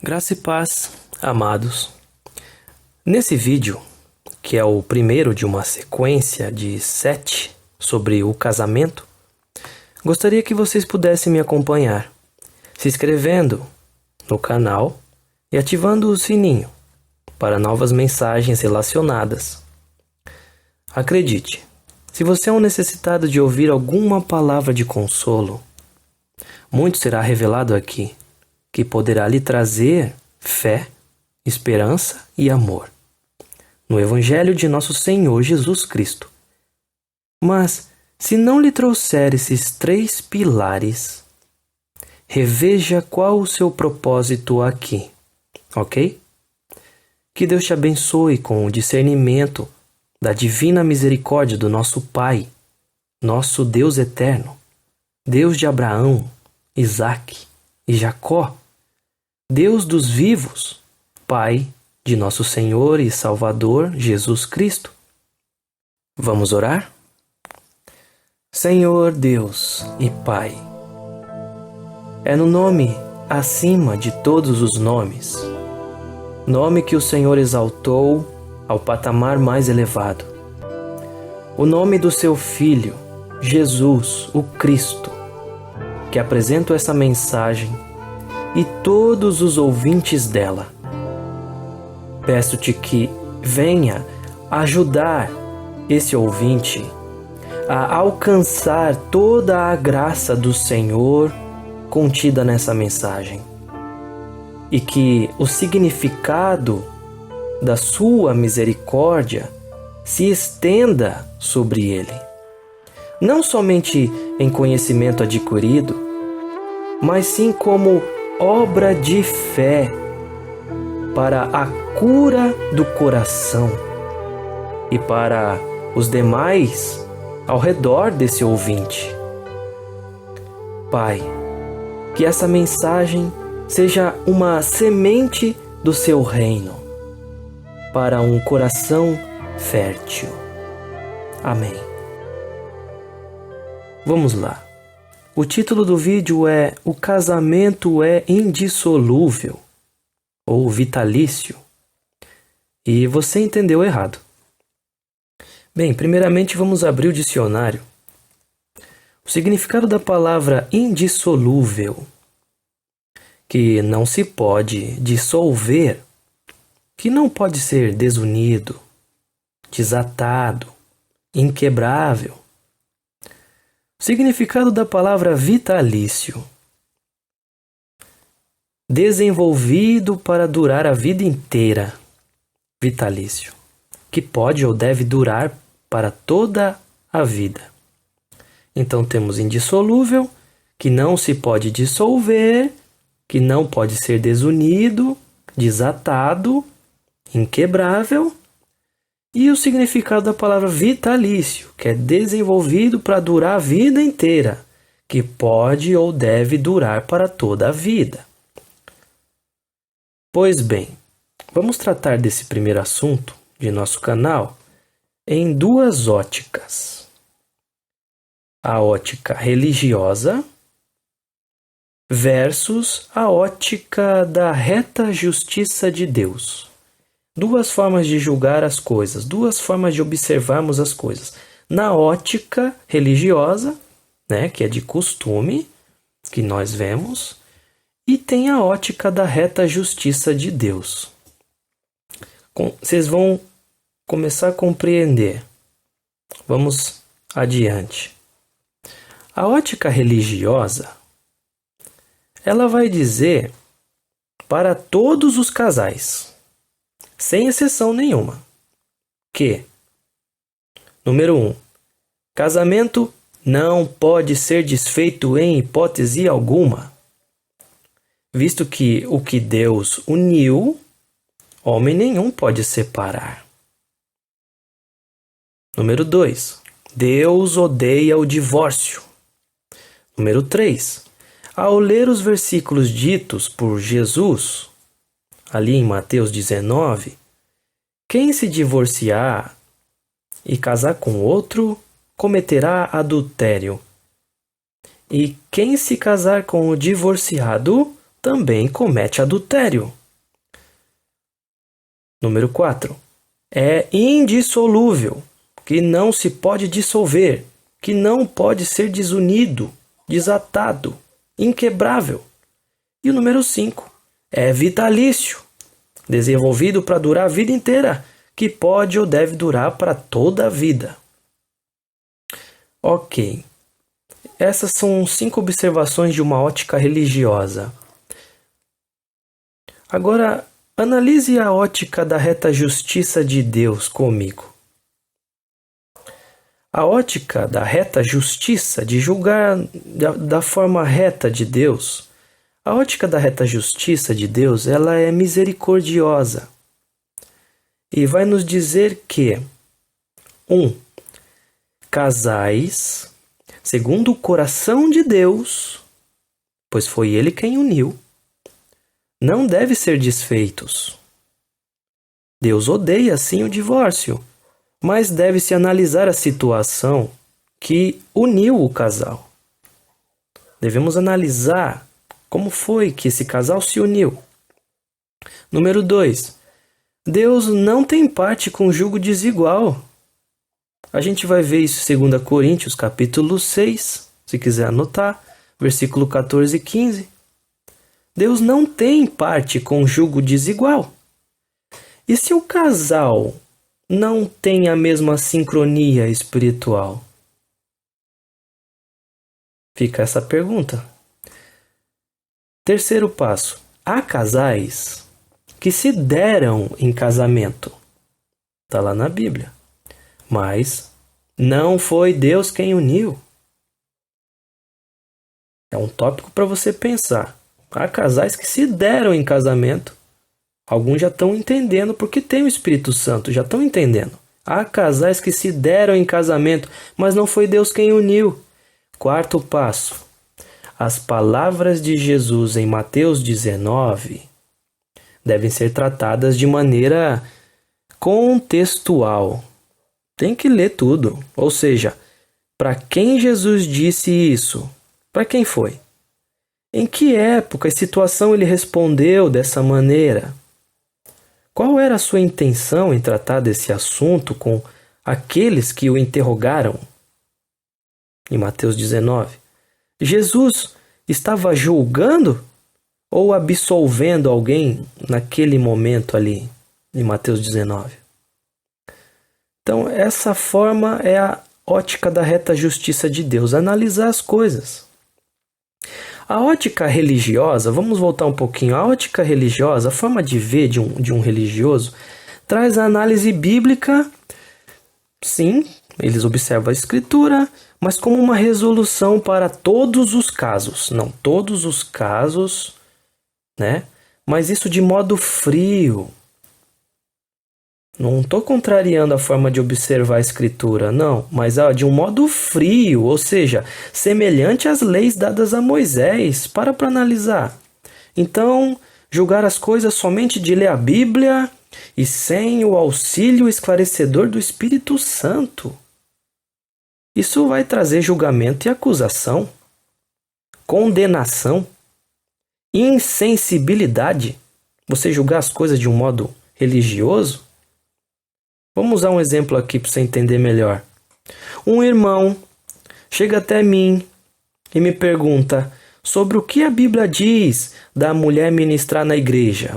Graça e paz, amados. Nesse vídeo, que é o primeiro de uma sequência de 7 sobre o casamento, gostaria que vocês pudessem me acompanhar, se inscrevendo no canal e ativando o sininho para novas mensagens relacionadas. Acredite, se você é um necessitado de ouvir alguma palavra de consolo, muito será revelado aqui, que poderá lhe trazer fé, esperança e amor no Evangelho de nosso Senhor Jesus Cristo. Mas, se não lhe trouxer esses 3 pilares, reveja qual o seu propósito aqui, ok? Que Deus te abençoe com o discernimento da divina misericórdia do nosso Pai, nosso Deus eterno, Deus de Abraão, Isaque e Jacó, Deus dos vivos, Pai de nosso Senhor e Salvador Jesus Cristo. Vamos orar? Senhor Deus e Pai, é no nome acima de todos os nomes, nome que o Senhor exaltou ao patamar mais elevado, o nome do seu Filho, Jesus, o Cristo, que apresento essa mensagem e todos os ouvintes dela. Peço-te que venha ajudar esse ouvinte a alcançar toda a graça do Senhor contida nessa mensagem e que o significado da sua misericórdia se estenda sobre ele, não somente em conhecimento adquirido, mas sim como obra de fé para a cura do coração e para os demais ao redor desse ouvinte. Pai, que essa mensagem seja uma semente do seu reino para um coração fértil. Amém. Vamos lá. O título do vídeo é O Casamento é Indissolúvel ou Vitalício. E você entendeu errado. Bem, primeiramente vamos abrir o dicionário. O significado da palavra indissolúvel, que não se pode dissolver, que não pode ser desunido, desatado, inquebrável. O significado da palavra vitalício, desenvolvido para durar a vida inteira. Vitalício, que pode ou deve durar para toda a vida. Então temos indissolúvel, que não se pode dissolver, que não pode ser desunido, desatado, inquebrável. E o significado da palavra vitalício, que é desenvolvido para durar a vida inteira, que pode ou deve durar para toda a vida. Pois bem, vamos tratar desse primeiro assunto de nosso canal em 2 óticas. A ótica religiosa versus a ótica da reta justiça de Deus. 2 formas de julgar as coisas, 2 formas de observarmos as coisas. Na ótica religiosa, que é de costume, que nós vemos, e tem a ótica da reta justiça de Deus. Vocês vão começar a compreender. Vamos adiante. A ótica religiosa, ela vai dizer para todos os casais, sem exceção nenhuma, que, número 1, casamento não pode ser desfeito em hipótese alguma, visto que o que Deus uniu, homem nenhum pode separar. Número 2, Deus odeia o divórcio. Número 3, ao ler os versículos ditos por Jesus, ali em Mateus 19, quem se divorciar e casar com outro cometerá adultério. E quem se casar com o divorciado também comete adultério. Número 4. É indissolúvel, que não se pode dissolver, que não pode ser desunido, desatado, inquebrável. E o número 5. É vitalício, desenvolvido para durar a vida inteira, que pode ou deve durar para toda a vida. Ok. Essas são 5 observações de uma ótica religiosa. Agora, analise a ótica da reta justiça de Deus comigo. A ótica da reta justiça, de julgar da forma reta de Deus, a ótica da reta justiça de Deus, ela é misericordiosa. E vai nos dizer que 1. Casais, segundo o coração de Deus, pois foi Ele quem uniu, não devem ser desfeitos. Deus odeia, sim, o divórcio, mas deve-se analisar a situação que uniu o casal. Devemos analisar como foi que esse casal se uniu. Número 2. Deus não tem parte com julgo desigual. A gente vai ver isso em 2 Coríntios, capítulo 6, se quiser anotar, versículo 14 e 15. Deus não tem parte com julgo desigual. E se o casal não tem a mesma sincronia espiritual? Fica essa pergunta. Terceiro passo. Há casais que se deram em casamento. Está lá na Bíblia. Mas não foi Deus quem uniu. É um tópico para você pensar. Há casais que se deram em casamento. Alguns já estão entendendo porque tem o Espírito Santo, já estão entendendo. Há casais que se deram em casamento, mas não foi Deus quem uniu. Quarto passo. As palavras de Jesus em Mateus 19 devem ser tratadas de maneira contextual. Tem que ler tudo. Ou seja, para quem Jesus disse isso? Para quem foi? Em que época e situação ele respondeu dessa maneira? Qual era a sua intenção em tratar desse assunto com aqueles que o interrogaram? Em Mateus 19, Jesus estava julgando ou absolvendo alguém naquele momento ali, em Mateus 19? Então, essa forma é a ótica da reta justiça de Deus, analisar as coisas. A ótica religiosa, vamos voltar um pouquinho, a ótica religiosa, a forma de ver de um religioso, traz a análise bíblica, sim, eles observam a escritura, mas como uma resolução para todos os casos. Não todos os casos, né? Mas isso de modo frio. Não estou contrariando a forma de observar a escritura, não, mas de um modo frio, ou seja, semelhante às leis dadas a Moisés, para analisar. Então, julgar as coisas somente de ler a Bíblia e sem o auxílio esclarecedor do Espírito Santo. Isso vai trazer julgamento e acusação, condenação, insensibilidade. Você julgar as coisas de um modo religioso? Vamos usar um exemplo aqui para você entender melhor. Um irmão chega até mim e me pergunta sobre o que a Bíblia diz da mulher ministrar na igreja.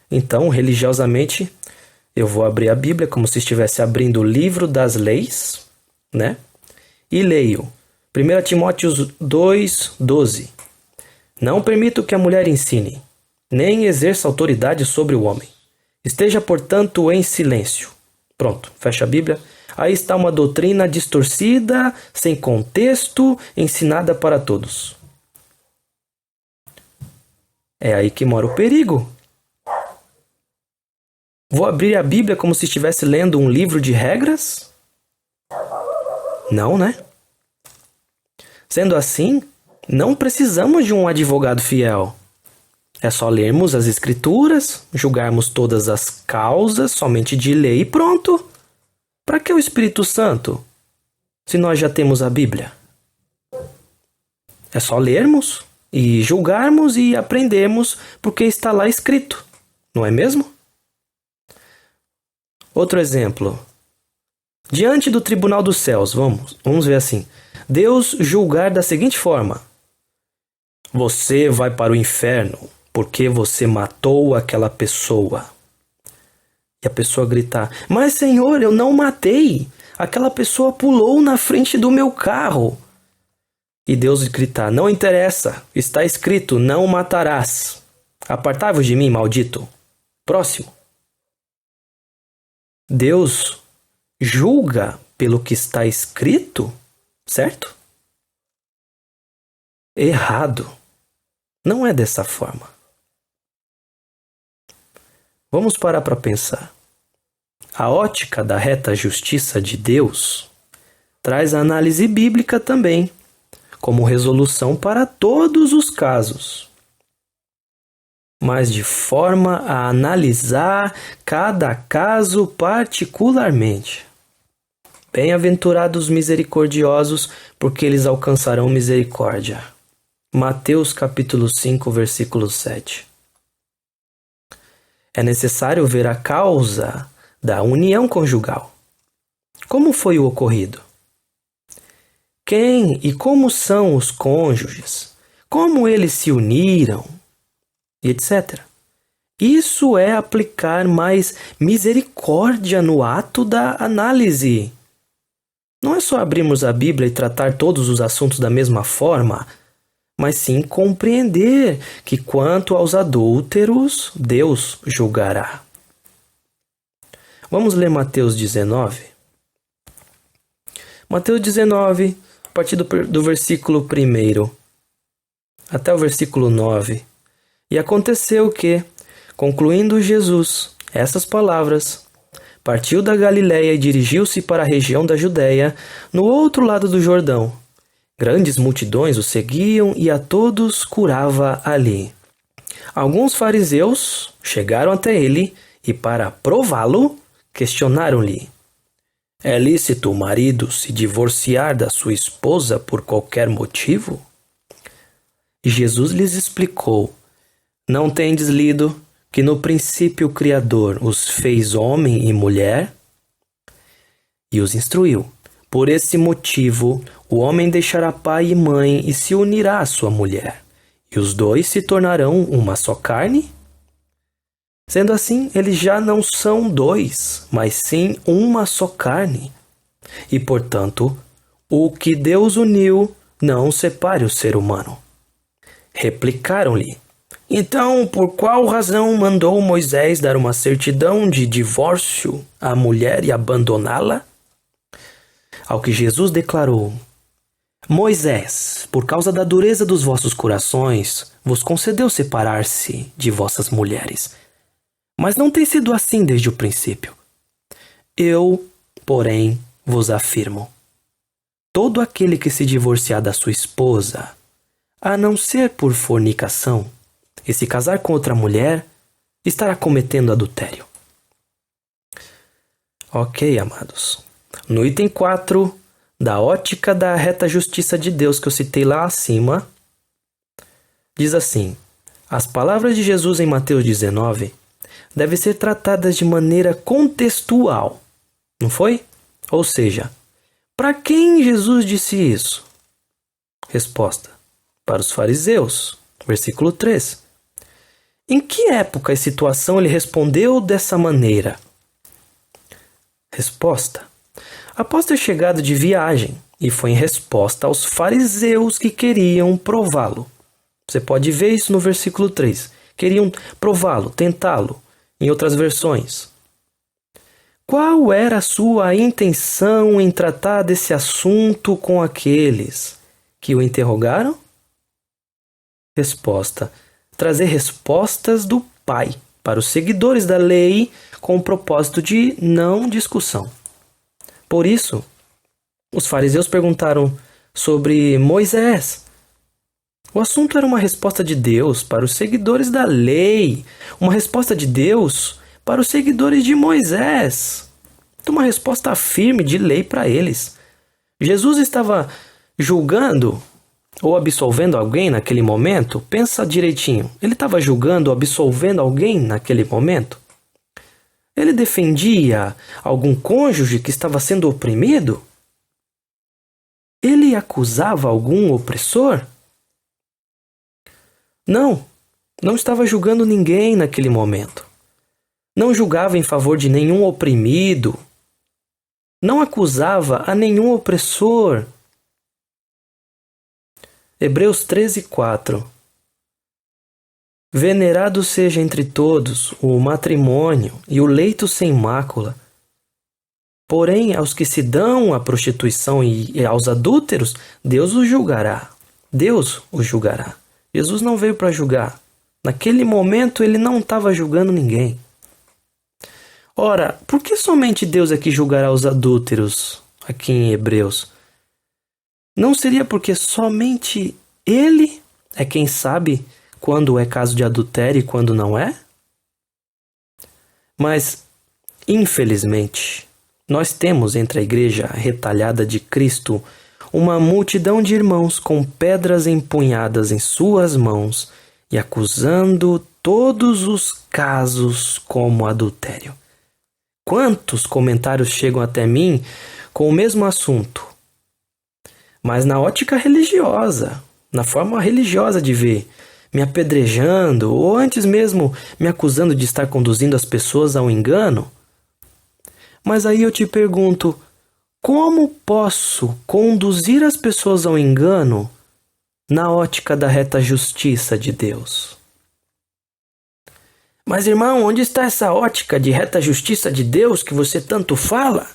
Então, religiosamente, eu vou abrir a Bíblia como se estivesse abrindo o livro das leis, né? E leio 1 Timóteo 2:12. Não permito que a mulher ensine, nem exerça autoridade sobre o homem. Esteja, portanto, em silêncio. Pronto, fecha a Bíblia. Aí está uma doutrina distorcida, sem contexto, ensinada para todos. É aí que mora o perigo. Vou abrir a Bíblia como se estivesse lendo um livro de regras? Não, né? Sendo assim, não precisamos de um advogado fiel. É só lermos as escrituras, julgarmos todas as causas somente de ler e pronto. Para que o Espírito Santo, se nós já temos a Bíblia? É só lermos e julgarmos e aprendermos porque está lá escrito, não é mesmo? Outro exemplo. Diante do tribunal dos céus, vamos ver assim. Deus julgar da seguinte forma: você vai para o inferno porque você matou aquela pessoa. E a pessoa gritar: mas Senhor, eu não matei. Aquela pessoa pulou na frente do meu carro. E Deus gritar: não interessa, está escrito, não matarás. Apartai-vos de mim, maldito. Próximo. Deus julga pelo que está escrito, certo? Errado. Não é dessa forma. Vamos parar para pensar. A ótica da reta justiça de Deus traz a análise bíblica também, como resolução para todos os casos, mas de forma a analisar cada caso particularmente. Bem-aventurados misericordiosos, porque eles alcançarão misericórdia. Mateus capítulo 5, versículo 7. É necessário ver a causa da união conjugal. Como foi o ocorrido? Quem e como são os cônjuges? Como eles se uniram? E etc. Isso é aplicar mais misericórdia no ato da análise. Não é só abrirmos a Bíblia e tratar todos os assuntos da mesma forma, mas sim compreender que quanto aos adúlteros, Deus julgará. Vamos ler Mateus 19? Mateus 19, a partir do versículo 1 até o versículo 9. E aconteceu que, concluindo Jesus essas palavras, partiu da Galiléia e dirigiu-se para a região da Judéia, no outro lado do Jordão. Grandes multidões o seguiam e a todos curava ali. Alguns fariseus chegaram até ele e, para prová-lo, questionaram-lhe: é lícito o marido se divorciar da sua esposa por qualquer motivo? E Jesus lhes explicou: não tendes lido que no princípio o Criador os fez homem e mulher? E os instruiu: por esse motivo, o homem deixará pai e mãe e se unirá à sua mulher, e os dois se tornarão uma só carne? Sendo assim, eles já não são dois, mas sim uma só carne. E, portanto, o que Deus uniu, não separe o ser humano. Replicaram-lhe: então, por qual razão mandou Moisés dar uma certidão de divórcio à mulher e abandoná-la? Ao que Jesus declarou: Moisés, por causa da dureza dos vossos corações, vos concedeu separar-se de vossas mulheres. Mas não tem sido assim desde o princípio. Eu, porém, vos afirmo: todo aquele que se divorciar da sua esposa, a não ser por fornicação, e se casar com outra mulher, estará cometendo adultério. Ok, amados. No item 4, da ótica da reta justiça de Deus que eu citei lá acima, diz assim: as palavras de Jesus em Mateus 19 devem ser tratadas de maneira contextual, não foi? Ou seja, para quem Jesus disse isso? Resposta: para os fariseus. Versículo 3. Em que época e situação ele respondeu dessa maneira? Resposta: após ter chegado de viagem, e foi em resposta aos fariseus que queriam prová-lo. Você pode ver isso no versículo 3. Queriam prová-lo, tentá-lo, em outras versões. Qual era a sua intenção em tratar desse assunto com aqueles que o interrogaram? Resposta: trazer respostas do Pai para os seguidores da lei com o propósito de não discussão. Por isso, os fariseus perguntaram sobre Moisés. O assunto era uma resposta de Deus para os seguidores da lei, uma resposta de Deus para os seguidores de Moisés. Então, uma resposta firme de lei para eles. Jesus estava julgando ou absolvendo alguém naquele momento? Pensa direitinho. Ele estava julgando ou absolvendo alguém naquele momento? Ele defendia algum cônjuge que estava sendo oprimido? Ele acusava algum opressor? Não, não estava julgando ninguém naquele momento. Não julgava em favor de nenhum oprimido. Não acusava a nenhum opressor. Hebreus 13:4. Venerado seja entre todos o matrimônio e o leito sem mácula. Porém, aos que se dão à prostituição e aos adúlteros, Deus os julgará. Deus os julgará. Jesus não veio para julgar. Naquele momento, ele não estava julgando ninguém. Ora, por que somente Deus é que julgará os adúlteros aqui em Hebreus? Não seria porque somente ele é quem sabe quando é caso de adultério e quando não é? Mas, infelizmente, nós temos entre a igreja retalhada de Cristo uma multidão de irmãos com pedras empunhadas em suas mãos e acusando todos os casos como adultério. Quantos comentários chegam até mim com o mesmo assunto, mas na ótica religiosa, na forma religiosa de ver, me apedrejando ou antes mesmo me acusando de estar conduzindo as pessoas ao engano? Mas aí eu te pergunto, como posso conduzir as pessoas ao engano na ótica da reta justiça de Deus? Mas irmão, onde está essa ótica de reta justiça de Deus que você tanto fala?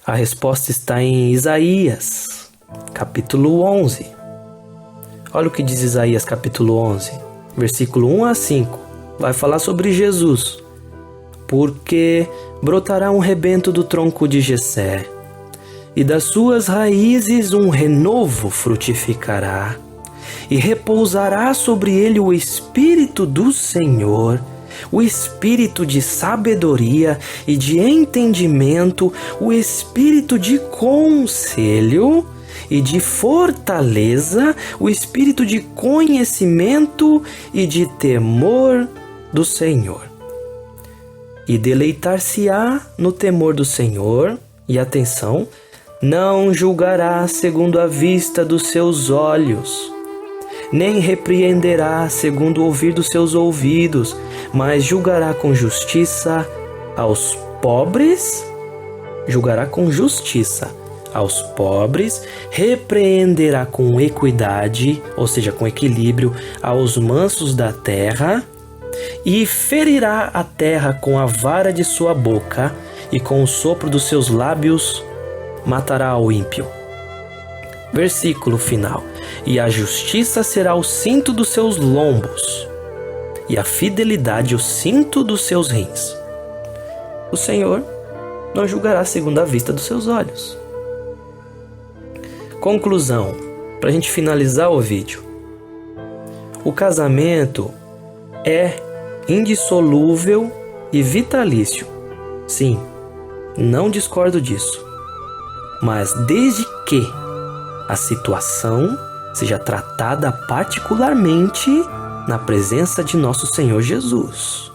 A resposta está em Isaías, capítulo 11. Olha o que diz Isaías, capítulo 11, versículo 1 a 5. Vai falar sobre Jesus. Porque brotará um rebento do tronco de Jessé, e das suas raízes um renovo frutificará, e repousará sobre ele o Espírito do Senhor, o Espírito de sabedoria e de entendimento, o Espírito de conselho e de fortaleza, o Espírito de conhecimento e de temor do Senhor. E deleitar-se-á no temor do Senhor, e atenção, não julgará segundo a vista dos seus olhos, nem repreenderá segundo o ouvir dos seus ouvidos, mas julgará com justiça aos pobres, repreenderá com equidade, ou seja, com equilíbrio, aos mansos da terra, e ferirá a terra com a vara de sua boca, e com o sopro dos seus lábios matará ao ímpio. Versículo final. E a justiça será o cinto dos seus lombos, e a fidelidade o cinto dos seus rins. O Senhor não julgará segundo a vista dos seus olhos. Conclusão, para a gente finalizar o vídeo. O casamento é indissolúvel e vitalício. Sim, não discordo disso. Mas desde que a situação seja tratada particularmente na presença de nosso Senhor Jesus.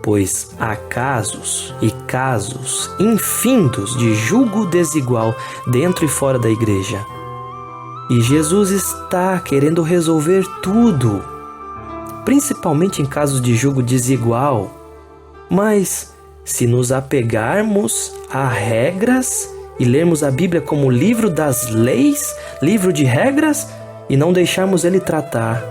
Pois há casos e casos infindos de julgo desigual dentro e fora da igreja. E Jesus está querendo resolver tudo, principalmente em casos de julgo desigual. Mas se nos apegarmos a regras e lermos a Bíblia como livro das leis, livro de regras, e não deixarmos ele tratar,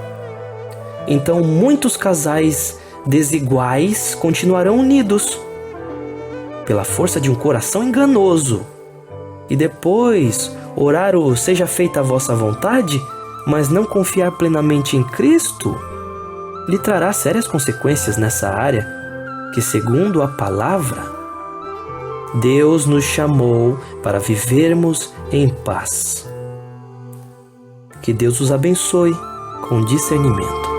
então muitos casais desiguais continuarão unidos pela força de um coração enganoso. E depois orar o seja feita a vossa vontade, mas não confiar plenamente em Cristo, lhe trará sérias consequências nessa área que, segundo a palavra, Deus nos chamou para vivermos em paz. Que Deus os abençoe com discernimento.